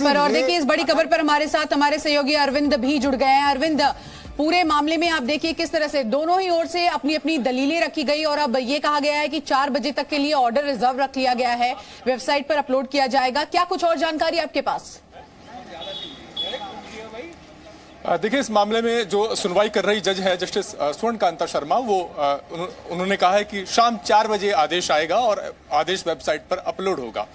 पर और देखिए इस बड़ी खबर पर हमारे साथ हमारे सहयोगी अरविंद भी जुड़ गए हैं। अरविंद, पूरे मामले में आप देखिए किस तरह से दोनों ही ओर से अपनी अपनी दलीलें रखी गई और अब ये कहा गया है कि 4 बजे तक के लिए ऑर्डर रिजर्व रख लिया गया है, वेबसाइट पर अपलोड किया जाएगा। क्या कुछ और जानकारी आपके पास? देखिए, इस मामले में जो सुनवाई कर रही जज है जस्टिस स्वर्णकांता शर्मा, वो उन्होंने कहा है कि शाम 4 बजे आदेश आएगा और आदेश वेबसाइट पर अपलोड होगा।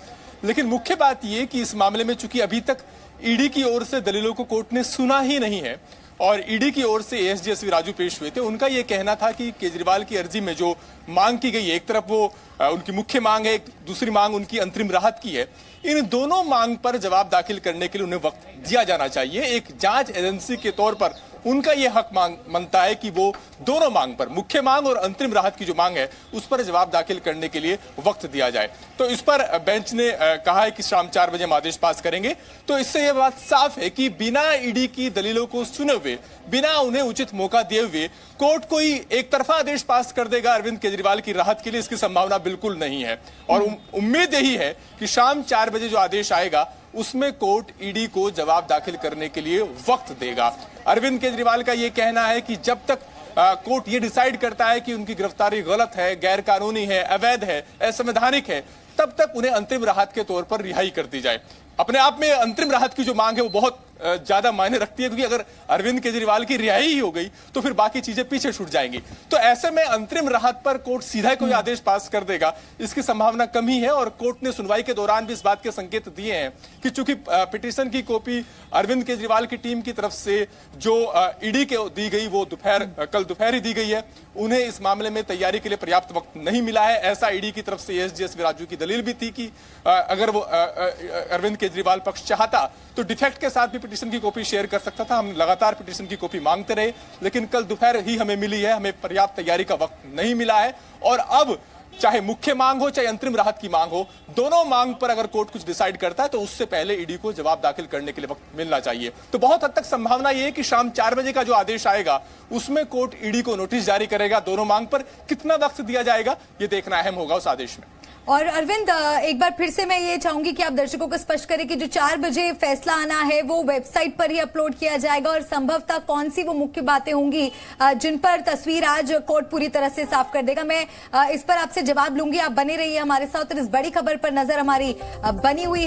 लेकिन मुख्य बात ये कि इस मामले में चूंकि अभी तक ईडी की ओर से दलीलों को कोर्ट ने सुना ही नहीं है और ईडी की ओर से एएसजी राजू पेश हुए थे, उनका ये कहना था कि केजरीवाल की अर्जी में जो मांग की गई है, एक तरफ वो उनकी मुख्य मांग है, एक दूसरी मांग उनकी अंतरिम राहत की है। इन दोनों मांग पर जवाब दाखिल करने के लिए उन्हें वक्त दिया जाना चाहिए। एक जांच एजेंसी के तौर पर उनका यह हक बनता है कि वो दोनों मांग पर, मुख्य मांग और अंतरिम राहत की जो मांग है, उस पर जवाब दाखिल करने के लिए वक्त दिया जाए। तो इस पर बेंच ने कहा है कि शाम 4 बजे हम आदेश पास करेंगे। तो इससे यह बात साफ है कि बिना ईडी की दलीलों को सुने हुए, बिना उन्हें उचित मौका दिए हुए कोर्ट कोई एक तरफा आदेश पास कर देगा अरविंद केजरीवाल की राहत के लिए, इसकी संभावना बिल्कुल नहीं है। और उम्मीद यही है कि शाम 4 बजे जो आदेश आएगा उसमें कोर्ट ईडी को जवाब दाखिल करने के लिए वक्त देगा। अरविंद केजरीवाल का यह कहना है कि जब तक कोर्ट ये डिसाइड करता है कि उनकी गिरफ्तारी गलत है, गैर कानूनी है, अवैध है, असंवैधानिक है, तब तक उन्हें अंतरिम राहत के तौर पर रिहाई कर दी जाए। अपने आप में अंतरिम राहत की जो मांग है वो बहुत ज्यादा मायने रखती है, क्योंकि अगर अरविंद केजरीवाल की रिहाई ही हो गई तो फिर बाकी चीजें पीछे छूट जाएंगी। तो ऐसे में अंतरिम राहत पर कोर्ट सीधा कोई आदेश पास कर देगा, इसकी संभावना कम ही है। और कोर्ट ने सुनवाई के दौरान भी इस बात के संकेत दिए हैं कि चूंकि पिटीशन की कॉपी अरविंद केजरीवाल की टीम की तरफ से जो ईडी के दी गई वो कल दोपहर ही दी गई है, उन्हें इस मामले में तैयारी के लिए पर्याप्त वक्त नहीं मिला है। ऐसा ईडी की तरफ से एएसजी राजू की दलील भी थी कि अगर वो अरविंद केजरीवाल पक्ष चाहता तो डिफेक्ट के साथ भी पिटीशन की कॉपी शेयर कर सकता था। हम लगातार पिटीशन की कॉपी मांगते रहे, लेकिन कल दोपहर ही हमें मिली है, हमें पर्याप्त तैयारी का वक्त नहीं मिला है। और अब चाहे मुख्य मांग हो चाहे अंतरिम राहत की मांग हो, दोनों मांग पर अगर कोर्ट कुछ डिसाइड करता है तो उससे पहले ईडी को जवाब दाखिल करने के लिए वक्त मिलना चाहिए। तो बहुत हद तक संभावना यह है कि शाम 4 बजे का जो आदेश आएगा उसमें कोर्ट ईडी को नोटिस जारी करेगा। दोनों मांग पर कितना वक्त दिया जाएगा ये देखना अहम होगा उस आदेश में। और अरविंद, एक बार फिर से मैं ये चाहूंगी कि आप दर्शकों को स्पष्ट करें कि जो 4 बजे फैसला आना है वो वेबसाइट पर ही अपलोड किया जाएगा और संभवतः कौन सी वो मुख्य बातें होंगी जिन पर तस्वीर आज कोर्ट पूरी तरह से साफ कर देगा। मैं इस पर आपसे जवाब लूंगी, आप बने रहिए हमारे साथ और इस बड़ी खबर पर नजर हमारी बनी हुई